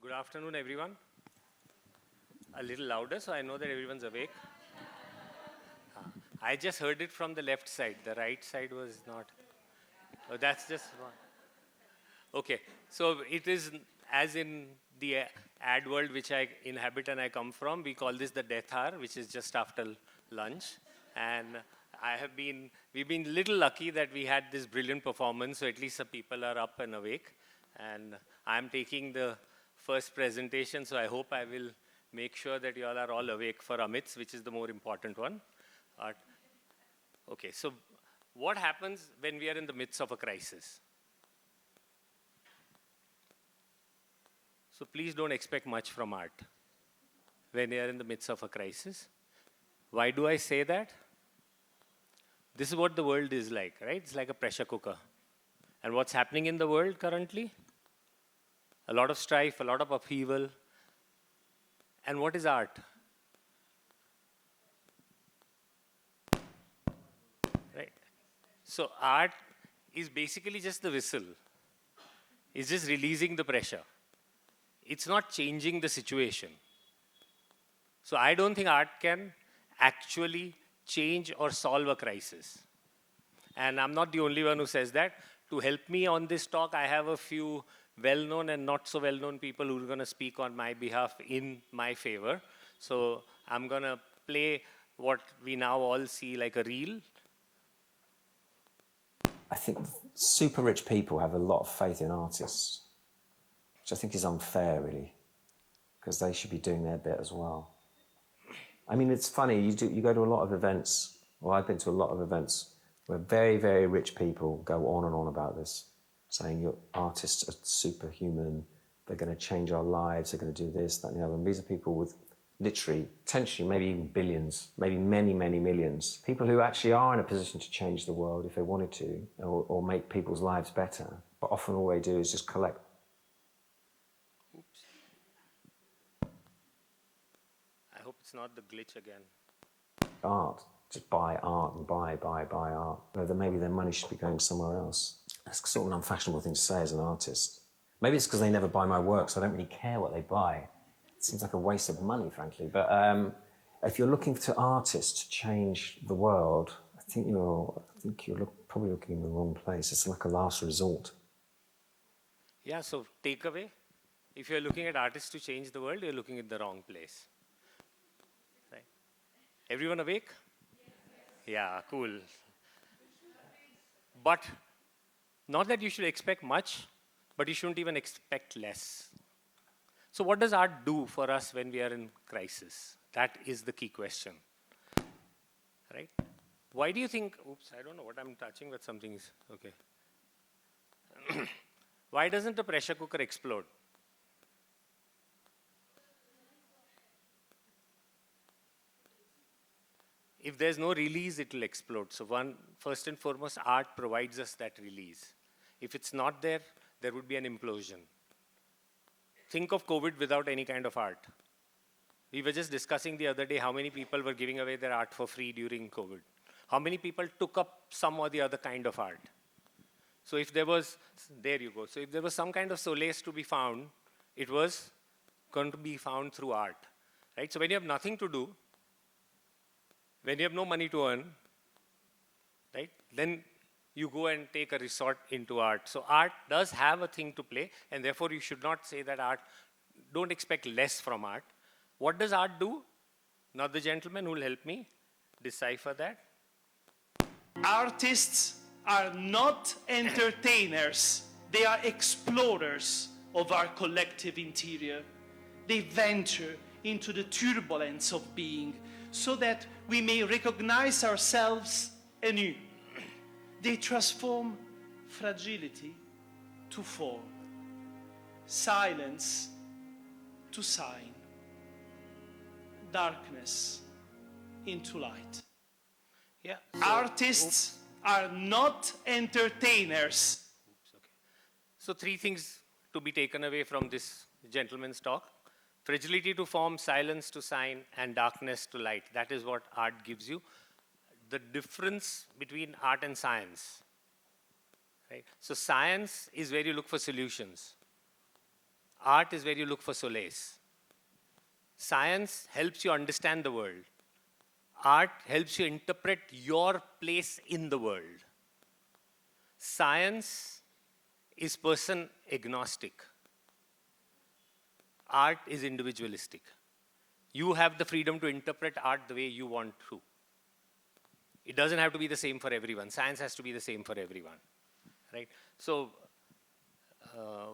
Good afternoon, everyone. A little louder so I know that everyone's awake. I just heard it from the left side. The right side was not. Oh, that's just one. Okay, so it is as in the ad world which I inhabit and I come from, we call this the death hour, which is just after lunch. And we've been little lucky that we had this brilliant performance, so at least some people are up and awake. And I'm taking the first presentation, so I hope I will make sure that you all are all awake for Amit's, which is the more important one. Okay, so what happens when we are in the midst of a crisis? So please don't expect much from art when you are in the midst of a crisis. Why do I say that? This is what the world is like, right? It's like a pressure cooker. And what's happening in the world currently? A lot of strife, a lot of upheaval. And what is art? Right? So art is basically just the whistle. It's just releasing the pressure. It's not changing the situation. So I don't think art can actually change or solve a crisis. And I'm not the only one who says that. To help me on this talk, I have a few well-known and not so well-known people who are going to speak on my behalf in my favor. So I'm going to play what we now all see like a reel. I think super rich people have a lot of faith in artists, which I think is unfair, really, because they should be doing their bit as well. I mean, it's funny, you go to a lot of events, well, I've been to a lot of events where very, very rich people go on and on about this, saying your artists are superhuman, they're going to change our lives, they're going to do this, that and the other. And these are people with literally, potentially, maybe even billions, maybe many, many millions. People who actually are in a position to change the world if they wanted to, or make people's lives better. But often all they do is just collect. Oops. I hope it's not the glitch again. Art. Just buy art and buy art. Then maybe their money should be going somewhere else. That's sort of an unfashionable thing to say as an artist. Maybe it's because they never buy my work, so I don't really care what they buy. It seems like a waste of money, frankly. But if you're looking to artists to change the world, I think you're probably looking in the wrong place. It's like a last resort. Yeah, so takeaway. If you're looking at artists to change the world, you're looking at the wrong place. Right? Everyone awake? Yeah, cool. But not that you should expect much, but you shouldn't even expect less. So what does art do for us when we are in crisis? That is the key question. Right? Why do you think, oops, I don't know what I'm touching, but something is, okay. Why doesn't the pressure cooker explode? If there's no release, it will explode. So first and foremost, art provides us that release. If it's not there, there would be an implosion. Think of COVID without any kind of art. We were just discussing the other day how many people were giving away their art for free during COVID. How many people took up some or the other kind of art? So if there was, there you go. So if there was some kind of solace to be found, it was going to be found through art. Right? So when you have nothing to do, when you have no money to earn, right, then you go and take a resort into art. So art does have a thing to play, and therefore you should not say that art, don't expect less from art. What does art do? Now the gentleman who will help me decipher that. Artists are not entertainers. They are explorers of our collective interior. They venture into the turbulence of being so that we may recognize ourselves anew. They transform fragility to form, silence to sign, darkness into light. Yeah. Artists are not entertainers. Okay. So three things to be taken away from this gentleman's talk. Fragility to form, silence to sign, and darkness to light. That is what art gives you. The difference between art and science. Right? So science is where you look for solutions. Art is where you look for solace. Science helps you understand the world. Art helps you interpret your place in the world. Science is person agnostic. Art is individualistic. You have the freedom to interpret art the way you want to. It doesn't have to be the same for everyone. Science has to be the same for everyone, right? So,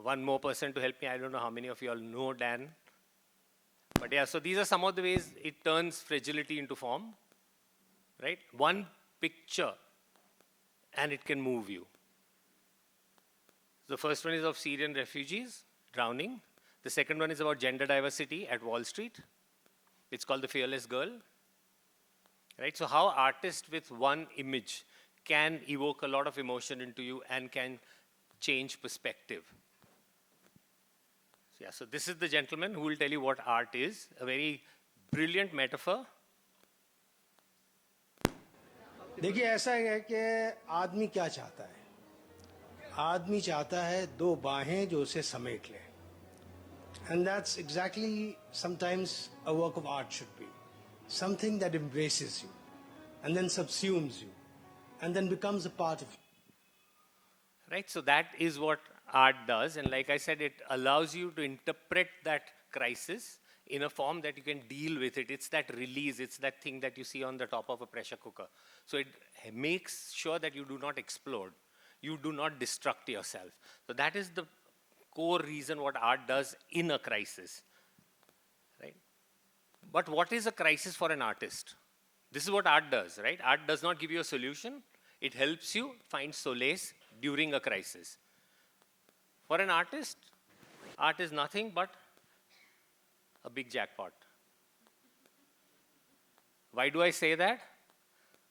one more person to help me. I don't know how many of you all know Dan. But yeah, so these are some of the ways it turns fragility into form, right? One picture and it can move you. The first one is of Syrian refugees drowning. The second one is about gender diversity at Wall Street. It's called The Fearless Girl. Right? So how artists with one image can evoke a lot of emotion into you and can change perspective. So, yeah, so this is the gentleman who will tell you what art is. A very brilliant metaphor. देखिए ऐसा है कि आदमी क्या चाहता है? आदमी चाहता है दो बाहें जो उसे समेट लें. And that's exactly sometimes a work of art should be. Something that embraces you and then subsumes you and then becomes a part of you. Right, so that is what art does, and like I said, it allows you to interpret that crisis in a form that you can deal with it. It's that release, it's that thing that you see on the top of a pressure cooker. So it makes sure that you do not explode, you do not destruct yourself. So that is the core reason what art does in a crisis, right? But what is a crisis for an artist? This is what art does, right? Art does not give you a solution. It helps you find solace during a crisis. For an artist, art is nothing but a big jackpot. Why do I say that?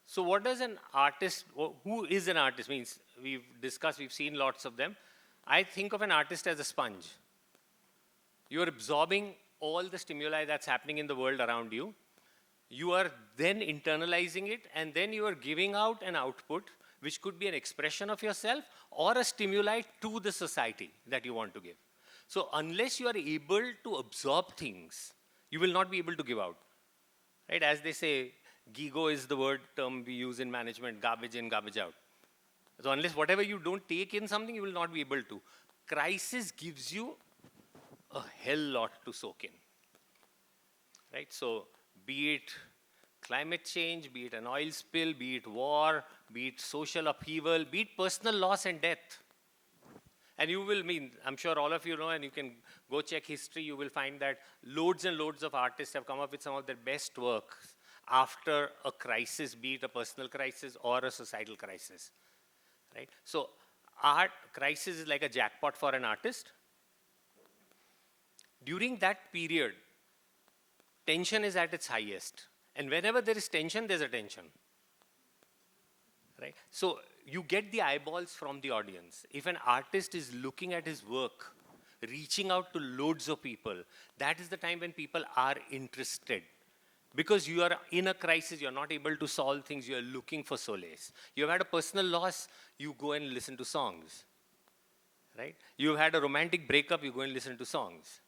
So what does an artist, who is an artist? Means we've discussed, we've seen lots of them. I think of an artist as a sponge. You're absorbing all the stimuli that's happening in the world around you. You are then internalizing it, and then you are giving out an output which could be an expression of yourself or a stimuli to the society that you want to give. So unless you are able to absorb things, you will not be able to give out. Right? As they say, gigo is the term we use in management, garbage in, garbage out. So unless whatever you don't take in something, you will not be able to. Crisis gives you a hell lot to soak in. Right? So be it climate change, be it an oil spill, be it war, be it social upheaval, be it personal loss and death. And you will I'm sure all of you know, and you can go check history, you will find that loads and loads of artists have come up with some of their best works after a crisis, be it a personal crisis or a societal crisis. Right? So art crisis is like a jackpot for an artist. During that period, tension is at its highest. And whenever there is tension, there's a tension. Right? So you get the eyeballs from the audience. If an artist is looking at his work, reaching out to loads of people, that is the time when people are interested. Because you are in a crisis, you're not able to solve things, you're looking for solace. You've had a personal loss, you go and listen to songs. Right? You've had a romantic breakup, you go and listen to songs.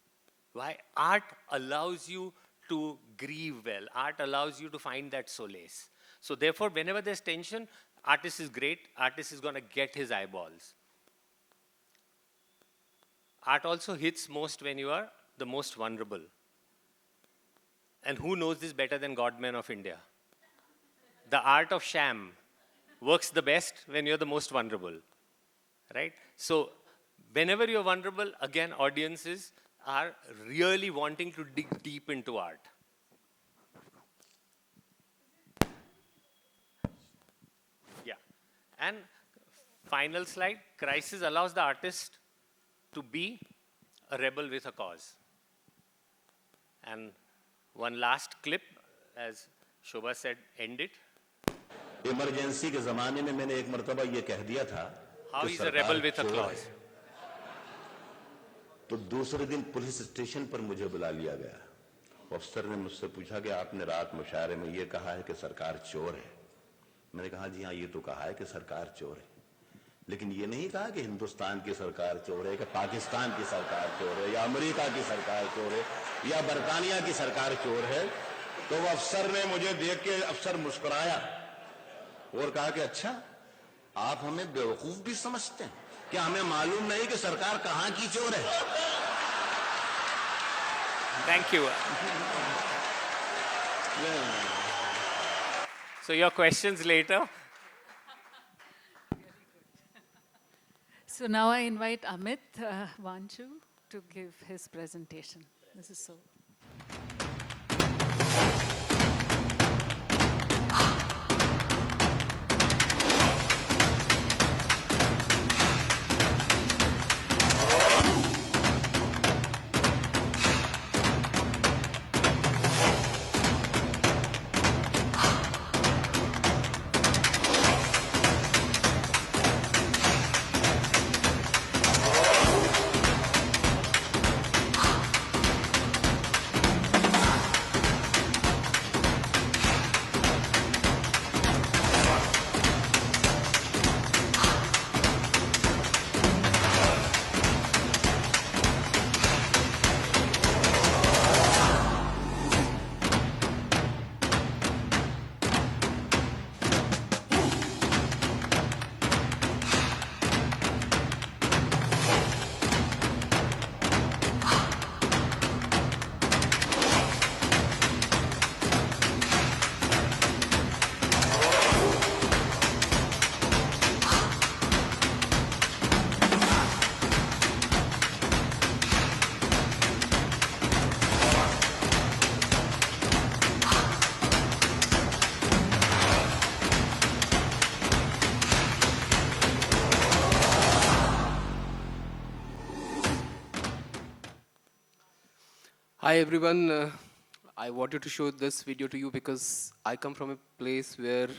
Why? Art allows you to grieve well. Art allows you to find that solace. So therefore, whenever there's tension, artist is great, artist is going to get his eyeballs. Art also hits most when you are the most vulnerable. And who knows this better than Godmen of India? The art of sham works the best when you're the most vulnerable, right? So whenever you're vulnerable, again, audiences are really wanting to dig deep into art. Yeah. And final slide, crisis allows the artist to be a rebel with a cause. And one last clip, as Shoba said, end it. Emergency के ज़माने में मैंने एक मर्तबा ये कह दिया था How कि is a rebel with a सरकार चोर clause? है। तो दूसरे दिन पुलिस स्टेशन पर मुझे बुला लिया गया। अफसर ने मुझसे पूछा कि आपने रात मुशायरे में ये कहा है कि सरकार चोर है। मैंने कहा जी हाँ, ये तो कहा है कि सरकार चोर है। लेकिन ये नहीं कहा कि हिंदुस्तान की सरकार चोर है, कि पाकिस्तान की सरकार चोर है, या अमेरिका की सरकार चोर है, या बरतानिया की सरकार चोर है। तो वो अफसर ने मुझे देख के अफसर मुस्कुराया और कहा कि अच्छा, आप हमें बेवकूफ भी समझते हैं, क्या हमें मालूम नहीं कि सरकार कहाँ की चोर है? Thank you. So your questions later. So now I invite Amit Wanchoo to give his presentation. This is so. Hi everyone, I wanted to show this video to you because I come from a place where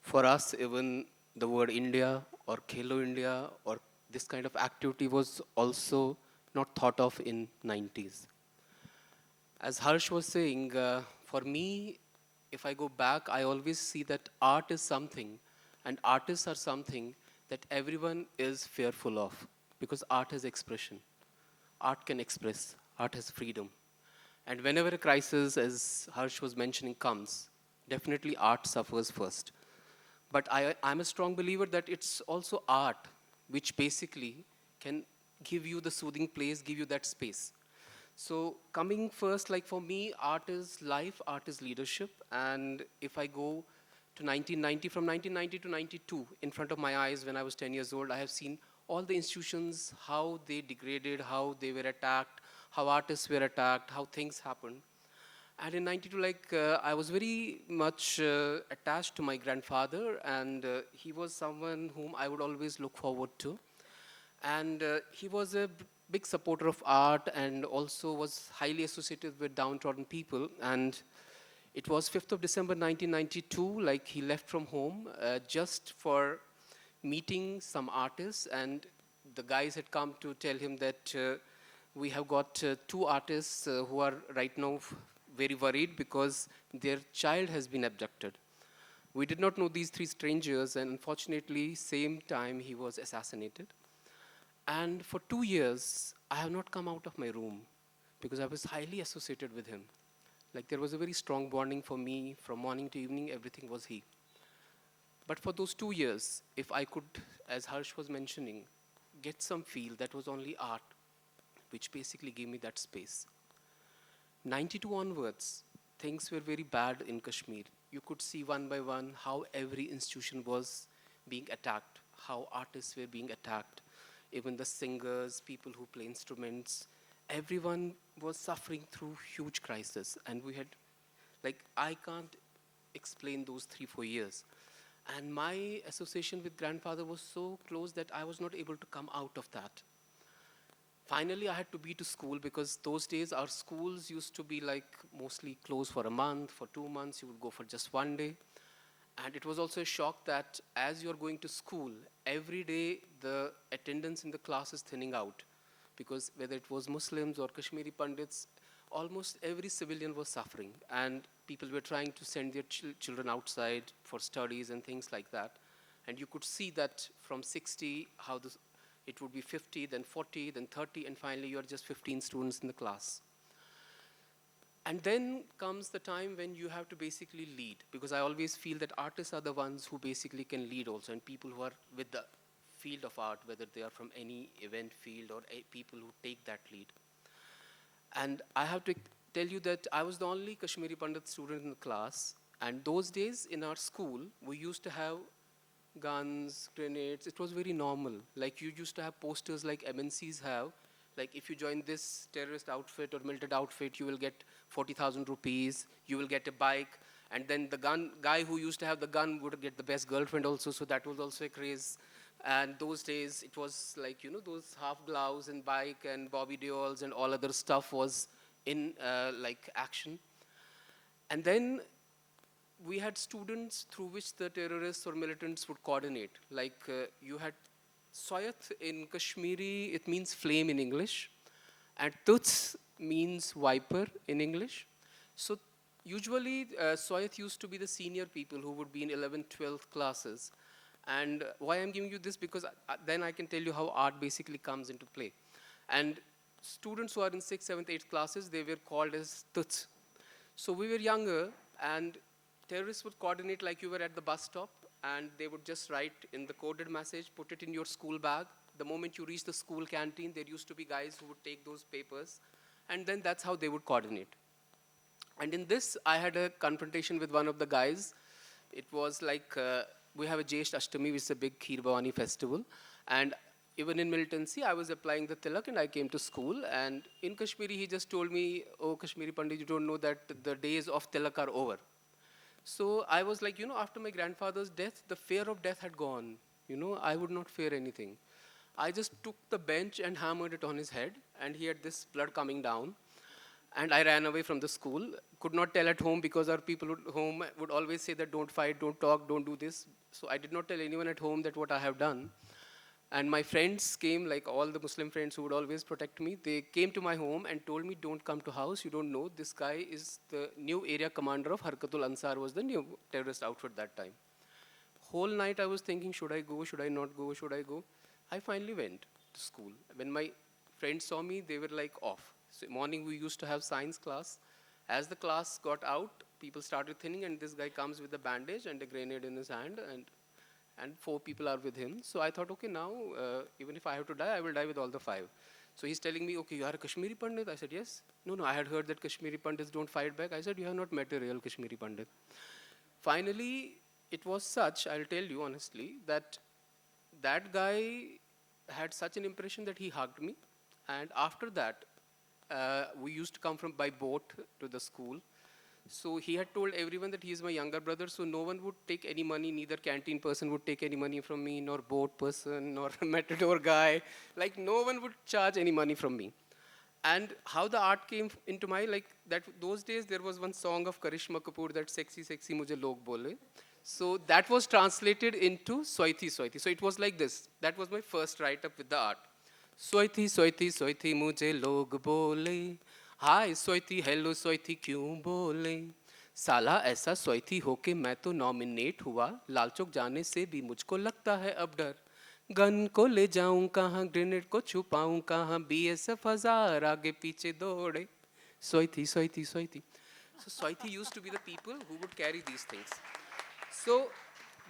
for us even the word India or Khelo India or this kind of activity was also not thought of in 90s. As Harsh was saying, for me, if I go back, I always see that art is something and artists are something that everyone is fearful of because art has expression. Art can express, art has freedom. And whenever a crisis, as Harsh was mentioning, comes, definitely art suffers first. But I'm a strong believer that it's also art which basically can give you the soothing place, give you that space. So coming first, like for me, art is life, art is leadership. And if I go to 1990, from 1990 to 92, in front of my eyes when I was 10 years old, I have seen all the institutions, how they degraded, how they were attacked, how artists were attacked, how things happened. And in 92, I was very much attached to my grandfather, and he was someone whom I would always look forward to. And he was a big supporter of art and also was highly associated with downtrodden people. And it was 5th of December 1992, like he left from home just for meeting some artists, and the guys had come to tell him that we have got two artists who are right now very worried because their child has been abducted. We did not know these three strangers, and unfortunately, same time he was assassinated. And for 2 years, I have not come out of my room because I was highly associated with him. Like there was a very strong bonding for me from morning to evening, everything was he. But for those 2 years, if I could, as Harsh was mentioning, get some feel, that was only art, which basically gave me that space. 92 onwards, things were very bad in Kashmir. You could see one by one how every institution was being attacked, how artists were being attacked, even the singers, people who play instruments, everyone was suffering through huge crisis. And we had, I can't explain those 3-4 years. And my association with grandfather was so close that I was not able to come out of that. Finally, I had to be to school because those days our schools used to be mostly closed for a month, for 2 months, you would go for just 1 day. And it was also a shock that as you're going to school, every day the attendance in the class is thinning out. Because whether it was Muslims or Kashmiri Pandits, almost every civilian was suffering. And people were trying to send their children outside for studies and things like that. And you could see that from 60, how this, it would be 50, then 40, then 30, and finally you're just 15 students in the class. And then comes the time when you have to basically lead, because I always feel that artists are the ones who basically can lead also, and people who are with the field of art, whether they are from any event field or people who take that lead. And I have to tell you that I was the only Kashmiri Pandit student in the class, and those days in our school, we used to have guns, grenades. It was very normal. Like you used to have posters like MNCs have. Like if you join this terrorist outfit or militant outfit, you will get 40,000 rupees, you will get a bike, and then the guy who used to have the gun would get the best girlfriend also, so that was also a craze. And those days, it was like, you know, those half gloves and bike and Bobby Deols and all other stuff was in like action. And then we had students through which the terrorists or militants would coordinate. Like you had Soyat in Kashmiri, it means flame in English. And Tuts means viper in English. So usually Soyat used to be the senior people who would be in 11th, 12th classes. And why I'm giving you this, because then I can tell you how art basically comes into play. And students who are in 6th, 7th, 8th classes, they were called as Tuts. So we were younger, and terrorists would coordinate like you were at the bus stop, and they would just write in the coded message, put it in your school bag. The moment you reach the school canteen, there used to be guys who would take those papers, and then that's how they would coordinate. And in this, I had a confrontation with one of the guys. It was like, we have a Jesh Ashtami, which is a big Kheer Bhavani festival. And even in militancy, I was applying the tilak, and I came to school. And in Kashmiri, he just told me, oh, Kashmiri Pandit, you don't know that the days of tilak are over. So I was like, you know, after my grandfather's death, the fear of death had gone. You know, I would not fear anything. I just took the bench and hammered it on his head, and he had this blood coming down. And I ran away from the school. Could not tell at home because our people at home would always say that don't fight, don't talk, don't do this. So I did not tell anyone at home that what I have done. And my friends came, like all the Muslim friends who would always protect me, they came to my home and told me, don't come to house, you don't know, this guy is the new area commander of Harkatul Ansar, was the new terrorist outfit that time. Whole night I was thinking, should I go, should I not go, should I go? I finally went to school. When my friends saw me, they were like off. So morning we used to have science class. As the class got out, people started thinning, and this guy comes with a bandage and a grenade in his hand, and 4 people are with him. So I thought, okay, now, even if I have to die, I will die with all the 5. So he's telling me, okay, you are a Kashmiri Pandit? I said, yes. No, I had heard that Kashmiri Pandits don't fight back. I said, you have not met a real Kashmiri Pandit. Finally, it was such, I'll tell you honestly, that that guy had such an impression that he hugged me. And after that, we used to come by boat to the school. So he had told everyone that he is my younger brother, so no one would take any money, neither canteen person would take any money from me, nor boat person, nor matador guy. Like no one would charge any money from me. And how the art came into my, like that, those days there was one song of Karishma Kapoor, that sexy, sexy mujhe log bole. So that was translated into Swaiti, Swaiti. So it was like this. That was my first write-up with the art. Swaiti, Swaiti, Swaiti mujhe log bole. Hi सोईथी hello सोईथी क्यों बोले साला ऐसा सोईथी होके मैं तो nominate हुआ लाल चौक जाने से भी मुझको लगता है अब डर गन को ले जाऊं कहाँ ग्रेनेड को छुपाऊं कहाँ BSF 1000 आगे पीछे दौड़े सोईथी सोईथी सोईथी so Soithi used to be the people who would carry these things. So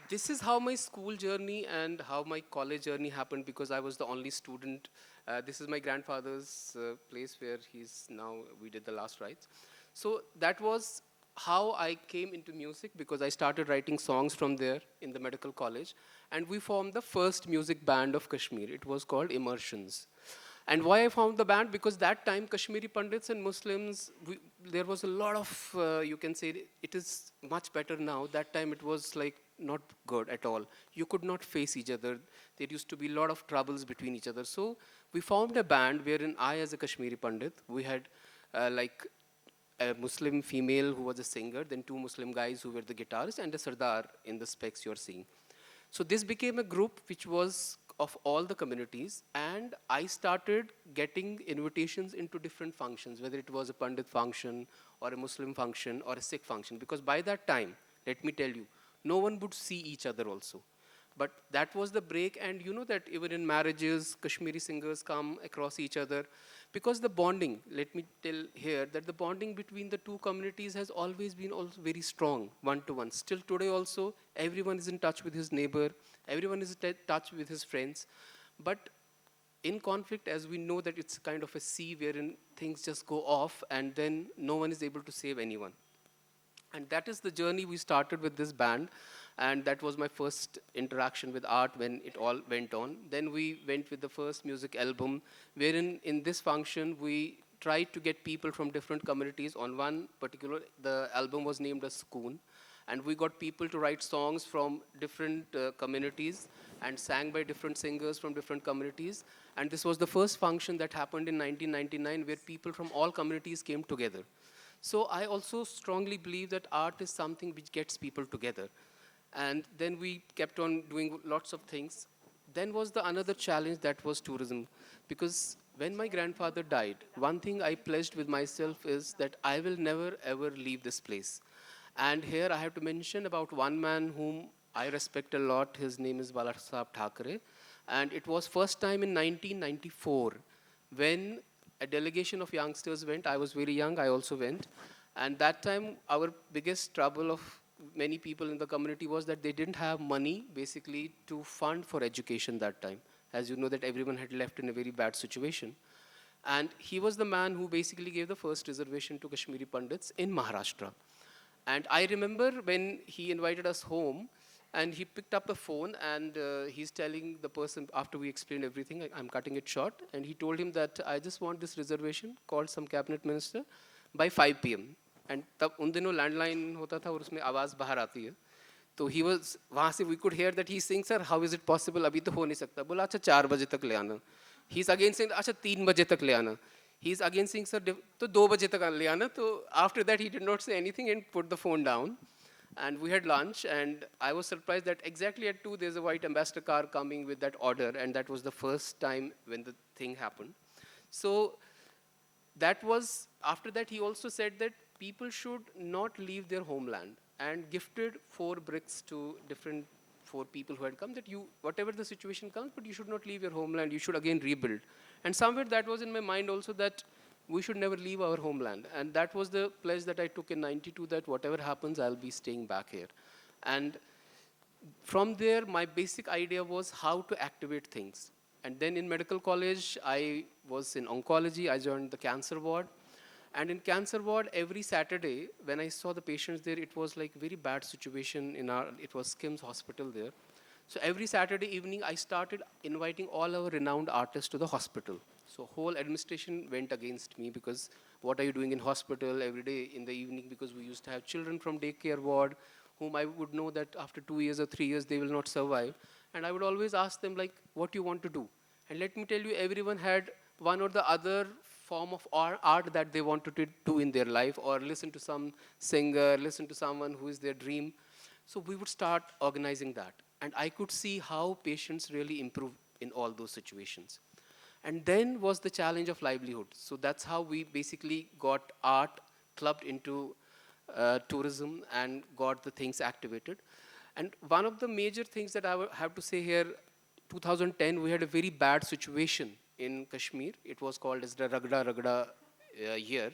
this is how my school journey and how my college journey happened, because I was the only student. This is my grandfather's place where he's now, we did the last rites. So that was how I came into music, because I started writing songs from there in the medical college. And we formed the first music band of Kashmir. It was called Immersions. And why I found the band? Because that time Kashmiri Pandits and Muslims, there was a lot of, you can say, it is much better now. That time it was like not good at all. You could not face each other. There used to be a lot of troubles between each other. So we formed a band wherein I, as a Kashmiri Pandit, we had like a Muslim female who was a singer, then 2 Muslim guys who were the guitarists, and a Sardar in the specs you're seeing. So this became a group which was of all the communities, and I started getting invitations into different functions, whether it was a Pandit function or a Muslim function or a Sikh function, because by that time, let me tell you, no one would see each other also. But that was the break, and you know that even in marriages, Kashmiri singers come across each other. Because the bonding, let me tell here, that the bonding between the two communities has always been also very strong, one-to-one. Still today also, everyone is in touch with his neighbor, everyone is in touch with his friends. But in conflict, as we know that it's kind of a sea wherein things just go off and then no one is able to save anyone. And that is the journey we started with this band. And that was my first interaction with art when it all went on. Then we went with the first music album, wherein in this function, we tried to get people from different communities. On one particular, the album was named as Skoon. And we got people to write songs from different communities and sang by different singers from different communities. And this was the first function that happened in 1999 where people from all communities came together. So I also strongly believe that art is something which gets people together. And then we kept on doing lots of things. Then was the another challenge, that was tourism. Because when my grandfather died, one thing I pledged with myself is that I will never ever leave this place. And here I have to mention about one man whom I respect a lot. His name is Balasaheb Thackeray. And it was first time in 1994 when a delegation of youngsters went. I was very young, I also went. And that time, our biggest trouble of many people in the community was that they didn't have money, basically, to fund for education that time. As you know, that everyone had left in a very bad situation. And he was the man who basically gave the first reservation to Kashmiri Pandits in Maharashtra. And I remember when he invited us home, and he picked up the phone, and he's telling the person, after we explained everything, I'm cutting it short, and he told him that I just want this reservation, called some cabinet minister, by 5 p.m. And तब उन दिनों landline होता था और उसमें आवाज़ बाहर आती है. तो he was, वहाँ से we could hear that he's saying, sir, how is it possible? अभी तो हो नहीं सकता. बोला अच्छा 4 बजे तक ले आना. He's again saying, अच्छा 3 बजे तक ले आना. He's again saying, sir, तो 2 बजे तक ले आना. तो after that he did not say anything and put the phone down. And we had lunch, and I was surprised that exactly at 2, there's a white ambassador car coming with that order, and that was the first time when the thing happened. So that was, after that, he also said that people should not leave their homeland, and gifted 4 bricks to different 4 people who had come, that you, whatever the situation comes, but you should not leave your homeland, you should again rebuild. And somewhere that was in my mind also, that we should never leave our homeland. And that was the pledge that I took in 92, that whatever happens, I'll be staying back here. And from there, my basic idea was how to activate things. And then in medical college, I was in oncology. I joined the cancer ward. And in cancer ward, every Saturday, when I saw the patients there, it was like very bad situation in our, it was Kim's hospital there. So every Saturday evening, I started inviting all our renowned artists to the hospital. So whole administration went against me, because what are you doing in hospital every day in the evening? Because we used to have children from daycare ward whom I would know that after 2 years or 3 years, they will not survive. And I would always ask them, like, what do you want to do? And let me tell you, everyone had one or the other form of art that they wanted to do in their life, or listen to some singer, listen to someone who is their dream. So we would start organizing that. And I could see how patients really improve in all those situations. And then was the challenge of livelihood. So that's how we basically got art clubbed into tourism and got the things activated. And one of the major things that I have to say here, 2010, we had a very bad situation in Kashmir. It was called as the Ragda year.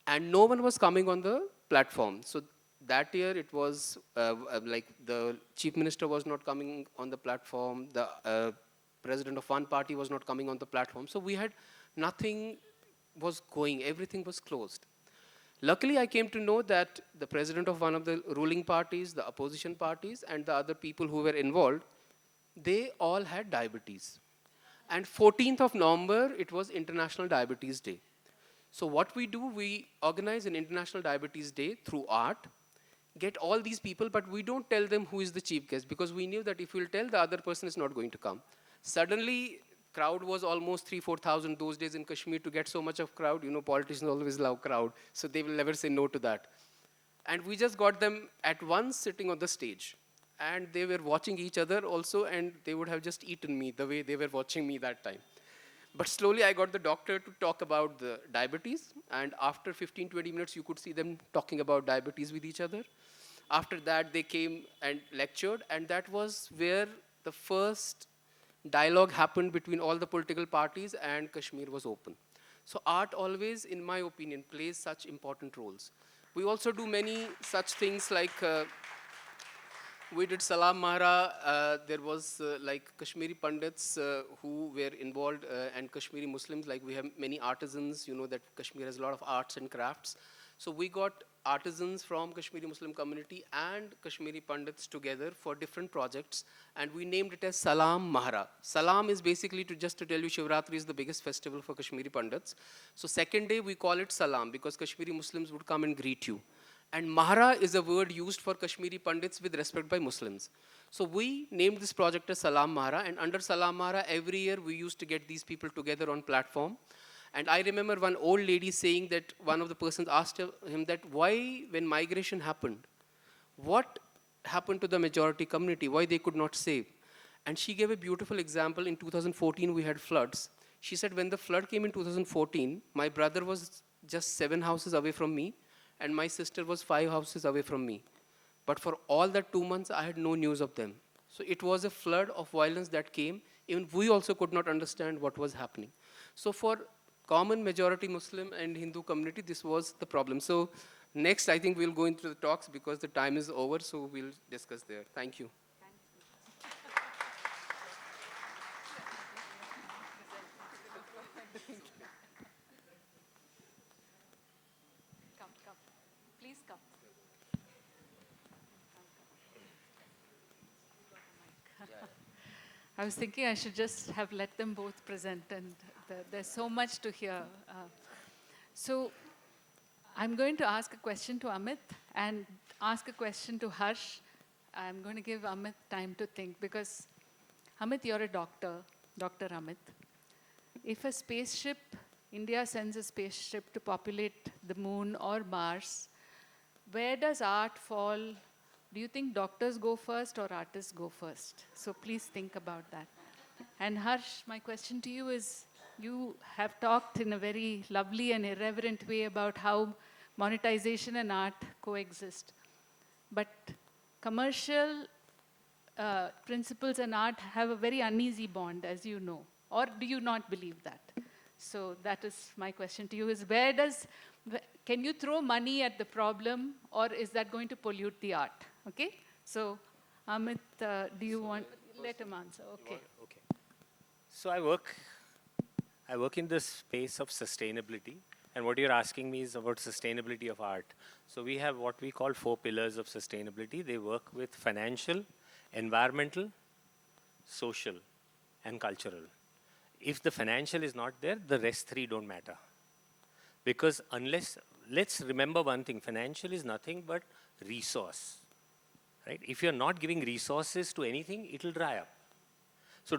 And no one was coming on the platform. So that year it was like the chief minister was not coming on the platform. The president of one party was not coming on the platform. So we had nothing was going. Everything was closed. Luckily, I came to know that the president of one of the ruling parties, the opposition parties, and the other people who were involved, they all had diabetes. And 14th of November, it was International Diabetes Day. So what we do, we organize an International Diabetes Day through art, get all these people, but we don't tell them who is the chief guest, because we knew that if we'll tell, the other person is not going to come. Suddenly, crowd was almost 3,000-4,000 those days in Kashmir. To get so much of crowd, you know, politicians always love crowd, so they will never say no to that. And we just got them at once sitting on the stage. And they were watching each other also, and they would have just eaten me the way they were watching me that time. But slowly I got the doctor to talk about the diabetes, and after 15-20 minutes, you could see them talking about diabetes with each other. After that, they came and lectured, and that was where the first dialogue happened between all the political parties, and Kashmir was open. So art always, in my opinion, plays such important roles. We also do many such things like we did Salam Mahra. There was like Kashmiri Pandits who were involved and Kashmiri Muslims. Like we have many artisans, you know that Kashmir has a lot of arts and crafts. So we got artisans from Kashmiri Muslim community and Kashmiri Pandits together for different projects, and we named it as Salam Mahra. Salam is basically just to tell you Shivratri is the biggest festival for Kashmiri Pandits. So second day we call it Salam because Kashmiri Muslims would come and greet you. And Mahra is a word used for Kashmiri Pandits with respect by Muslims. So we named this project as Salam Mahra, and under Salam Mahra every year we used to get these people together on platform. And I remember one old lady saying that one of the persons asked him that why, when migration happened, what happened to the majority community, why they could not save. And she gave a beautiful example. In 2014, we had floods. She said, when the flood came in 2014, my brother was just 7 houses away from me, and my sister was 5 houses away from me. But for all that 2 months, I had no news of them. So it was a flood of violence that came. Even we also could not understand what was happening. So for common majority Muslim and Hindu community, this was the problem. So next, I think we'll go into the talks because the time is over, so we'll discuss there. Thank you. Come, come. Please come. I was thinking I should just have let them both present, and there's so much to hear. So I'm going to ask a question to Amit and ask a question to Harsh. I'm going to give Amit time to think because, Amit, you're a doctor, Dr. Amit. If a spaceship, India sends a spaceship to populate the moon or Mars, where does art fall? Do you think doctors go first or artists go first? So please think about that. And Harsh, my question to you is, you have talked in a very lovely and irreverent way about how monetization and art coexist. But commercial principles and art have a very uneasy bond, as you know. Or do you not believe that? So that is my question to you, is can you throw money at the problem, or is that going to pollute the art? Okay? So, Amit, do you want, let him answer, okay. Okay. So I work in the space of sustainability, and what you're asking me is about sustainability of art. So we have what we call 4 pillars of sustainability. They work with financial, environmental, social, and cultural. If the financial is not there, the rest 3 don't matter. Because let's remember one thing, financial is nothing but resource, right? If you're not giving resources to anything, it'll dry up. So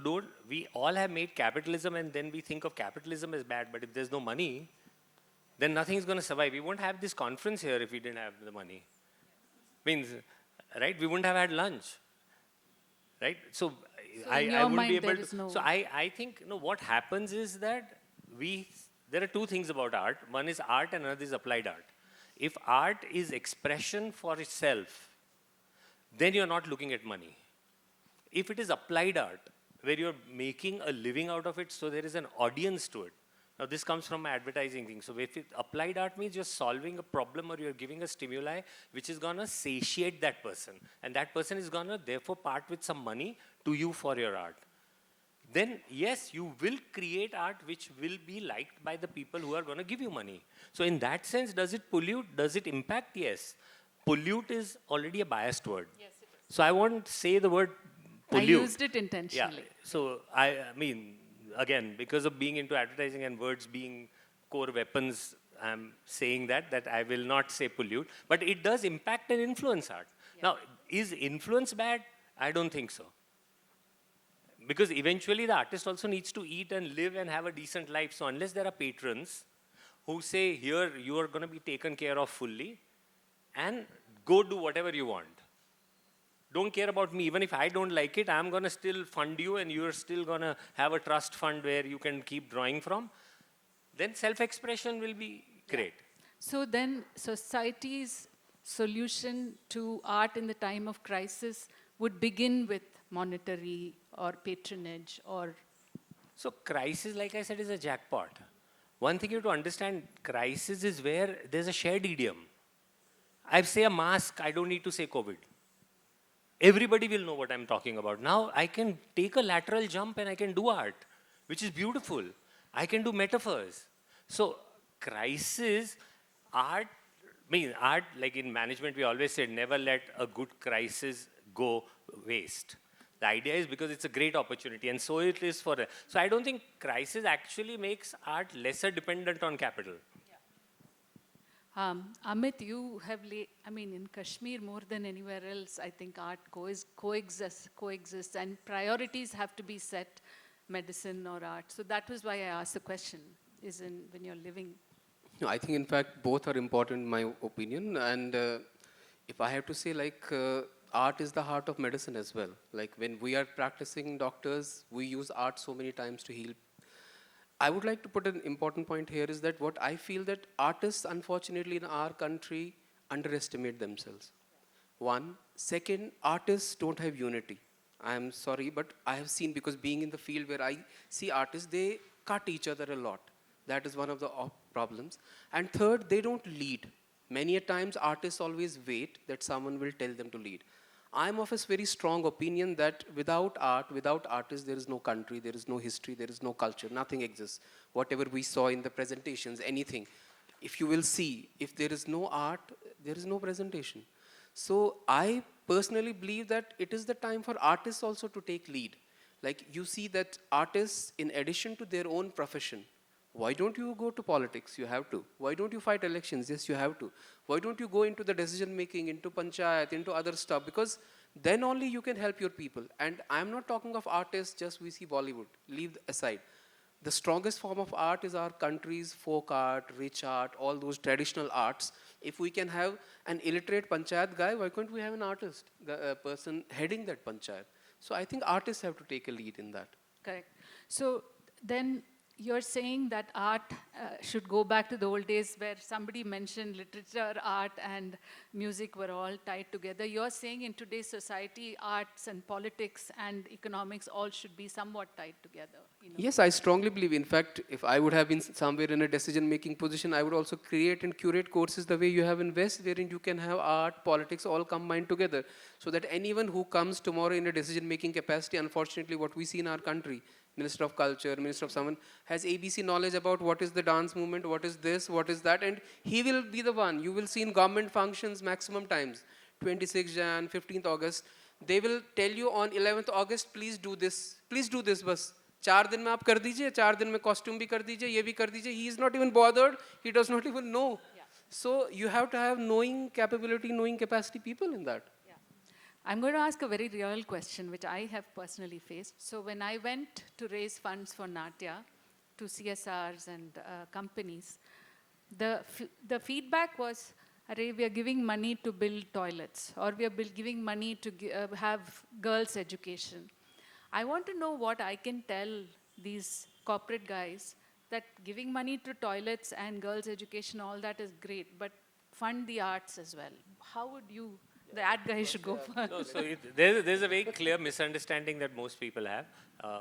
we all have made capitalism and then we think of capitalism as bad, but if there's no money, then nothing is going to survive. We won't have this conference here if we didn't have the money. Means, right? We wouldn't have had lunch, right? So I wouldn't be able to. So I think, what happens is that there are 2 things about art. One is art and another is applied art. If art is expression for itself, then you're not looking at money. If it is applied art, where you're making a living out of it, so there is an audience to it. Now this comes from my advertising thing. So if applied art means you're solving a problem or you're giving a stimuli which is gonna satiate that person. And that person is gonna therefore part with some money to you for your art. Then yes, you will create art which will be liked by the people who are gonna give you money. So in that sense, does it pollute? Does it impact? Yes. Pollute is already a biased word. Yes, it is. So I won't say the word pollute. I used it intentionally. Yeah. So I mean, again, because of being into advertising and words being core weapons, I'm saying that I will not say pollute, but it does impact and influence art. Yeah. Now, is influence bad? I don't think so. Because eventually the artist also needs to eat and live and have a decent life. So unless there are patrons who say, here, you are going to be taken care of fully and go do whatever you want. Don't care about me. Even if I don't like it, I'm going to still fund you and you're still going to have a trust fund where you can keep drawing from. Then self-expression will be great. So then societies solution to art in the time of crisis would begin with monetary or patronage or... So crisis, like I said, is a jackpot. One thing you have to understand, crisis is where there's a shared idiom. I say a mask, I don't need to say COVID. Everybody will know what I'm talking about. Now I can take a lateral jump and I can do art, which is beautiful. I can do metaphors. So crisis, art, art, like in management, we always said, never let a good crisis go waste. The idea is because it's a great opportunity, and so it is for. So I don't think crisis actually makes art lesser dependent on capital. Amit, you have, in Kashmir more than anywhere else, I think art coexists, and priorities have to be set, medicine or art. So that was why I asked the question, when you're living. No, I think in fact both are important in my opinion, and if I have to say, art is the heart of medicine as well. Like when we are practicing doctors, we use art so many times to heal. I would like to put an important point here is that what I feel that artists, unfortunately, in our country underestimate themselves. One. Second, artists don't have unity. I am sorry, but I have seen, because being in the field where I see artists, they cut each other a lot. That is one of the problems. And third, they don't lead. Many a times, artists always wait that someone will tell them to lead. I'm of a very strong opinion that without art, without artists, there is no country, there is no history, there is no culture, nothing exists. Whatever we saw in the presentations, anything. If you will see, if there is no art, there is no presentation. So I personally believe that it is the time for artists also to take lead. Like you see that artists, in addition to their own profession, why don't you go to politics? You have to. Why don't you fight elections? Yes, you have to. Why don't you go into the decision making, into panchayat, into other stuff? Because then only you can help your people. And I'm not talking of artists, just we see Bollywood. Leave aside. The strongest form of art is our country's folk art, rich art, all those traditional arts. If we can have an illiterate panchayat guy, why can't we have an artist, the person heading that panchayat? So I think artists have to take a lead in that. Correct. So then you're saying that art should go back to the old days where somebody mentioned literature, art, and music were all tied together. You're saying in today's society, arts and politics and economics all should be somewhat tied together. Yes, I strongly believe. In fact, if I would have been somewhere in a decision-making position, I would also create and curate courses the way you have in West, wherein you can have art, politics, all combined together. So that anyone who comes tomorrow in a decision-making capacity, unfortunately, what we see in our country, Minister of Culture, Minister of someone, has ABC knowledge about what is the dance movement, what is this, what is that, and he will be the one. You will see in government functions maximum times, 26 Jan, 15th August, they will tell you on 11th August, please do this, bas. 4 दिन में आप कर दीजिए, 4 दिन में costume भी कर दीजिए, ये भी कर दीजिए. He is not even bothered, he does not even know. Yeah. So you have to have knowing capability, knowing capacity people in that. I'm going to ask a very real question, which I have personally faced. So when I went to raise funds for Natya, to CSRs and companies, the feedback was, we are giving money to build toilets, or we are giving money to have girls' education. I want to know what I can tell these corporate guys, that giving money to toilets and girls' education, all that is great, but fund the arts as well. How would you... The ad guy should go first. No, so there's a very clear misunderstanding that most people have.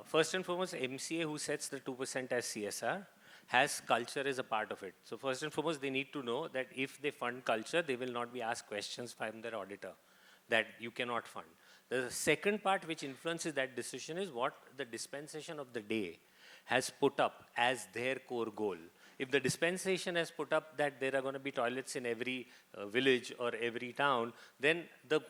First and foremost, MCA, who sets the 2% as CSR, has culture as a part of it. So first and foremost, they need to know that if they fund culture, they will not be asked questions from their auditor that you cannot fund. The second part which influences that decision is what the dispensation of the day has put up as their core goal. If the dispensation has put up that there are going to be toilets in every village or every town, then the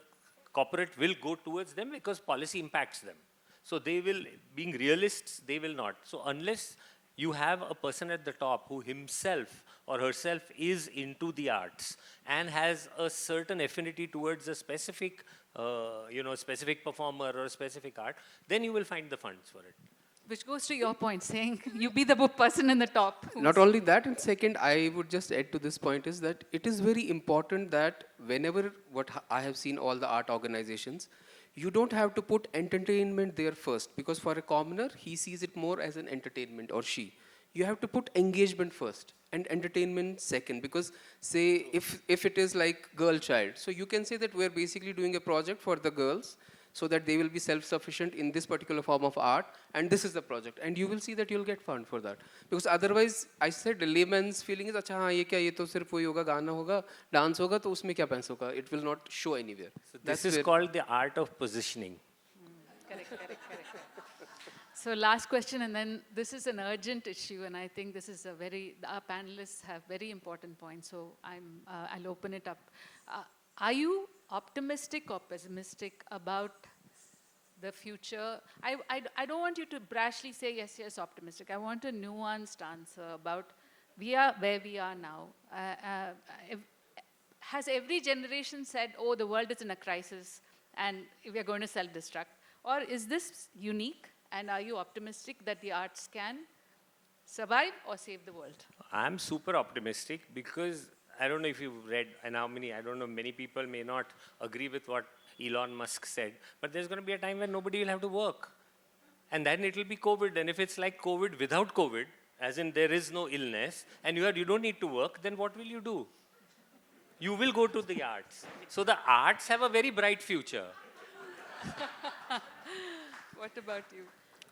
corporate will go towards them because policy impacts them. So they will, being realists, they will not. So unless you have a person at the top who himself or herself is into the arts and has a certain affinity towards a specific, specific performer or a specific art, then you will find the funds for it. Which goes to your point, saying you be the person in the top. Not only that, and second, I would just add to this point is that it is very important that whenever, what I have seen all the art organizations, you don't have to put entertainment there first, because for a commoner, he sees it more as an entertainment, or she. You have to put engagement first. and entertainment second. Because say if it is like girl child, so you can say that we're basically doing a project for the girls so that they will be self-sufficient in this particular form of art, and this is the project, and you will see that you'll get fund for that. Because otherwise, I said, the layman's feeling is, अच्छा हाँ ये क्या, ये तो सिर्फ वही होगा, गाना होगा, dance होगा, तो उसमें क्या पैसा होगा? It will not show anywhere. So this is called the art of positioning. Correct. So last question, and then this is an urgent issue, and I think this is our panelists have very important points, so I'll open it up. Are you optimistic or pessimistic about the future? I don't want you to brashly say yes, optimistic. I want a nuanced answer about we are where we are now. Has every generation said, oh, the world is in a crisis and we are going to self-destruct? Or is this unique? And are you optimistic that the arts can survive or save the world? I'm super optimistic because I don't know if you've read, and I don't know, many people may not agree with what Elon Musk said, but there's going to be a time when nobody will have to work. And then it will be COVID. And if it's like COVID without COVID, as in there is no illness, and you don't need to work, then what will you do? You will go to the arts. So the arts have a very bright future. What about you?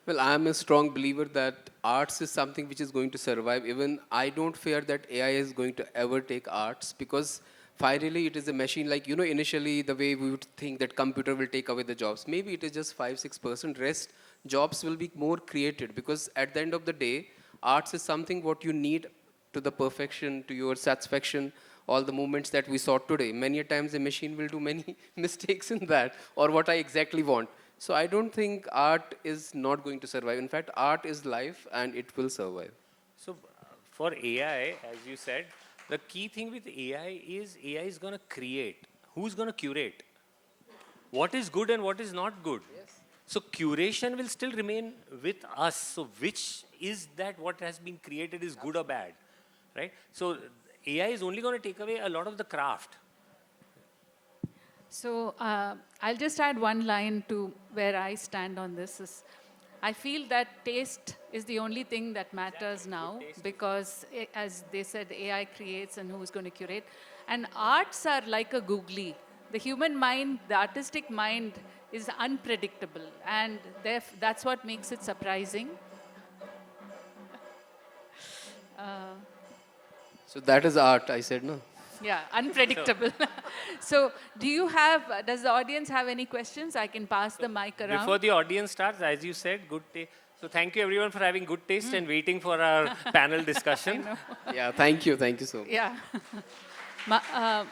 Well, I am a strong believer that arts is something which is going to survive. Even I don't fear that AI is going to ever take arts, because finally it is a machine. Like, initially the way we would think that computer will take away the jobs. Maybe it is just 5-6%. Rest jobs will be more created, because at the end of the day, arts is something what you need to the perfection, to your satisfaction. All the movements that we saw today, many a times a machine will do many mistakes in that, or what I exactly want. So I don't think art is not going to survive. In fact, art is life and it will survive. So for AI, as you said, the key thing with AI is going to create. Who's going to curate? What is good and what is not good? Yes. So curation will still remain with us. So which is that what has been created is good or bad, right? So AI is only going to take away a lot of the craft. So I'll just add one line to where I stand on this. I feel that taste is the only thing that matters now, because as they said, AI creates and who's going to curate. And arts are like a googly. The human mind, the artistic mind is unpredictable, and that's what makes it surprising. So that is art, I said, no? Yeah, unpredictable. So does the audience have any questions? I can pass the mic around. Before the audience starts, as you said, good taste. So thank you everyone for having good taste and waiting for our panel discussion. Yeah, thank you so much. Yeah.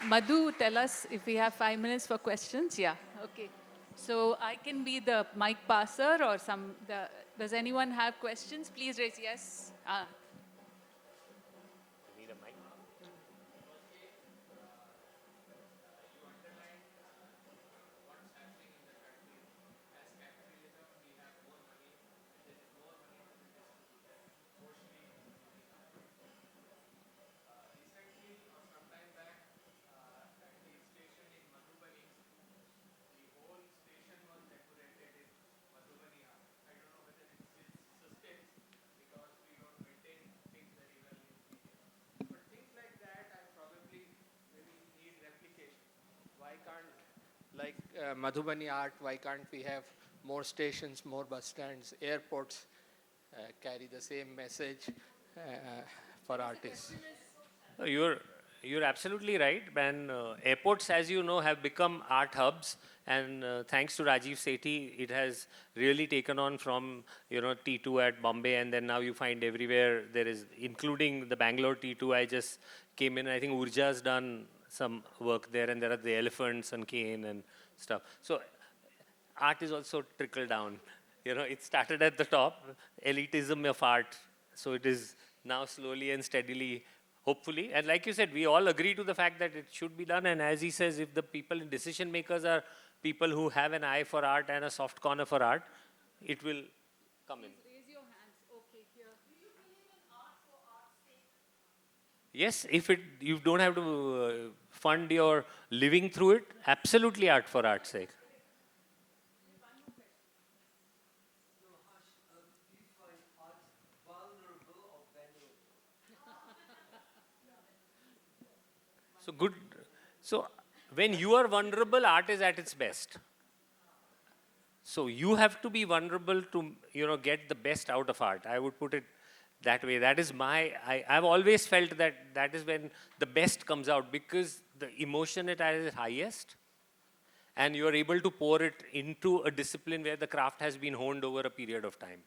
Madhu, tell us if we have 5 minutes for questions. Yeah, okay. So I can be the mic passer, or does anyone have questions? Please raise yes. Like Madhubani art, why can't we have more stations, more bus stands, airports carry the same message for artists? You're absolutely right. And airports, as you know, have become art hubs. And thanks to Rajiv Sethi, it has really taken on from T2 at Bombay, and then now you find everywhere there is, including the Bangalore T2. I just came in. I think Urja's done some work there, and there are the elephants and cane and stuff. So art is also trickled down. It started at the top, elitism of art. So it is now slowly and steadily, hopefully. And like you said, we all agree to the fact that it should be done. And as he says, if the people in decision makers are people who have an eye for art and a soft corner for art, it will come in. Raise your hands. Okay, here. Do you believe in art for art's sake? Yes, if you don't have to fund your living through it, absolutely art for art's sake. So good. So when you are vulnerable, art is at its best. So you have to be vulnerable to, get the best out of art. I would put it that way. That is I've always felt that that is when the best comes out, because the emotion it is highest, and you are able to pour it into a discipline where the craft has been honed over a period of time.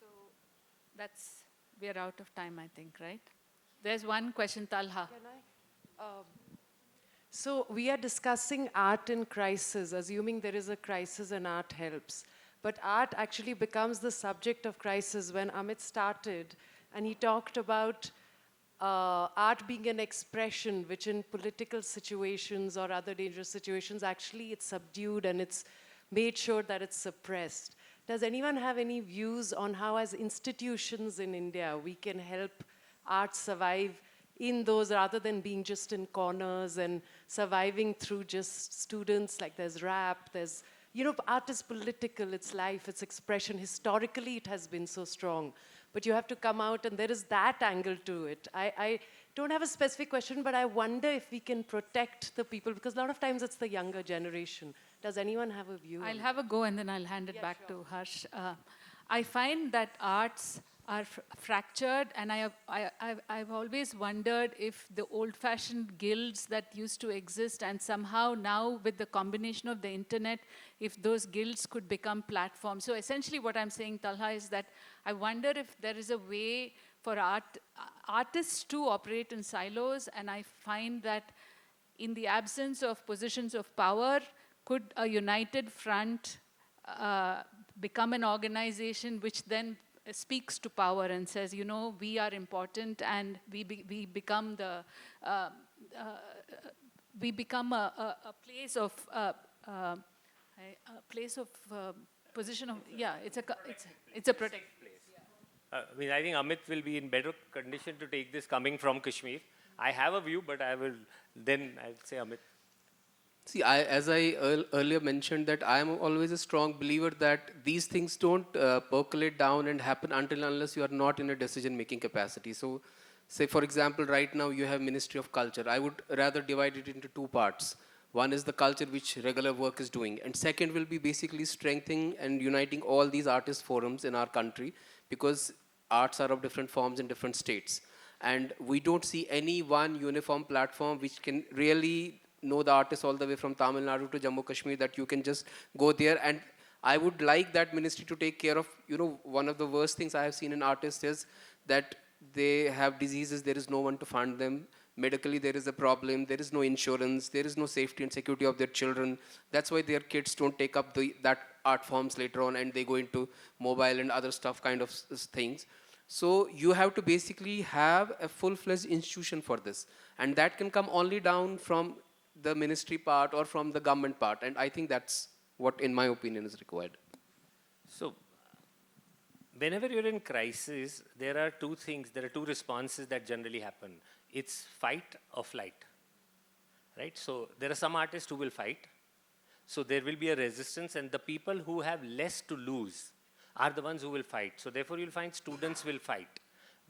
So we are out of time, I think, right? There's one question, Talha. Can I? So we are discussing art in crisis, assuming there is a crisis and art helps. But art actually becomes the subject of crisis when Amit started, and he talked about art being an expression which in political situations or other dangerous situations, actually it's subdued and it's made sure that it's suppressed. Does anyone have any views on how as institutions in India we can help art survive in those rather than being just in corners and surviving through just students? Like there's rap, there's, art is political, it's life, it's expression. Historically it has been so strong. But you have to come out and there is that angle to it. I don't have a specific question, but I wonder if we can protect the people, because a lot of times it's the younger generation. Does anyone have a view? I'll have a go and then I'll hand it back to Harsh. I find that arts are fractured, and I've always wondered if the old-fashioned guilds that used to exist, and somehow now with the combination of the internet, if those guilds could become platforms. So essentially what I'm saying, Talha, is that I wonder if there is a way for artists to operate in silos, and I find that in the absence of positions of power, could a united front become an organization which then speaks to power and says, we are important, and we become the a place of position of, it's a protect place. I think Amit will be in better condition to take this coming from Kashmir. I have a view, but I'll say Amit. See, as I earlier mentioned, that I am always a strong believer that these things don't percolate down and happen unless you are not in a decision-making capacity. So, say for example, right now you have Ministry of Culture. I would rather divide it into two parts. One is the culture which regular work is doing, and second will be basically strengthening and uniting all these artist forums in our country, because arts are of different forms in different states. And we don't see any one uniform platform which can really know the artists all the way from Tamil Nadu to Jammu Kashmir, that you can just go there. And I would like that ministry to take care of, one of the worst things I have seen in artists is that they have diseases, there is no one to fund them. Medically, there is a problem, there is no insurance, there is no safety and security of their children. That's why their kids don't take up that art forms later on, and they go into mobile and other stuff kind of things. So you have to basically have a full-fledged institution for this. And that can come only down from the ministry part or from the government part. And I think that's what, in my opinion, is required. So, whenever you're in crisis, there are two responses that generally happen. It's fight or flight, right? So, there are some artists who will fight. So, there will be a resistance, and the people who have less to lose are the ones who will fight. So, therefore, you'll find students will fight.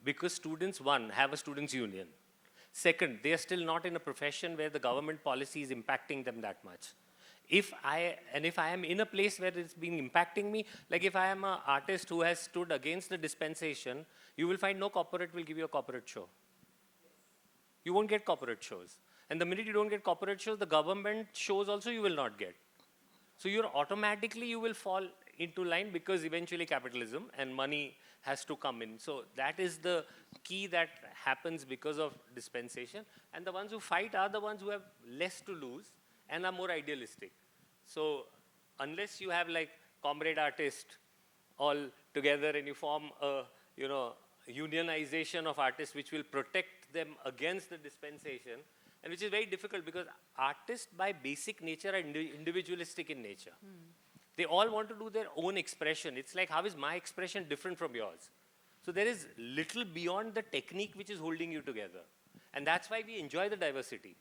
Because students, one, have a students' union. Second, they are still not in a profession where the government policy is impacting them that much. If I am in a place where it's been impacting me, like if I am an artist who has stood against the dispensation, you will find no corporate will give you a corporate show. You won't get corporate shows. And the minute you don't get corporate shows, the government shows also you will not get. So you will fall into line, because eventually capitalism and money has to come in. So that is the key that happens because of dispensation. And the ones who fight are the ones who have less to lose and are more idealistic. So unless you have like comrade artists all together and you form a unionization of artists which will protect them against the dispensation, and which is very difficult because artists by basic nature are individualistic in nature. They all want to do their own expression. It's like, how is my expression different from yours? So there is little beyond the technique which is holding you together. And that's why we enjoy the diversity.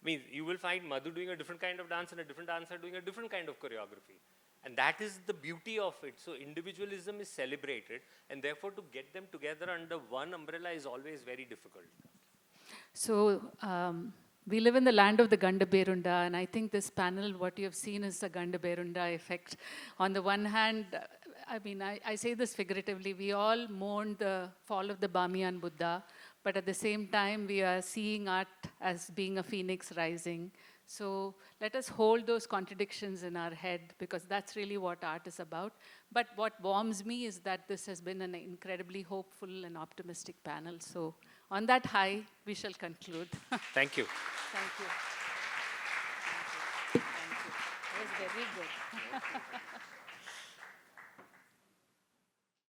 I mean, you will find Madhu doing a different kind of dance and a different dancer doing a different kind of choreography. And that is the beauty of it. So individualism is celebrated, and therefore to get them together under one umbrella is always very difficult. So we live in the land of the Gandaberunda, and I think this panel, what you have seen is the Gandaberunda effect. On the one hand, I mean, I say this figuratively, we all mourn the fall of the Bamiyan Buddha, but at the same time, we are seeing art as being a phoenix rising. So let us hold those contradictions in our head, because that's really what art is about. But what warms me is that this has been an incredibly hopeful and optimistic panel. So on that high, we shall conclude. Thank you. Thank you. Thank you. Thank you. It was very good.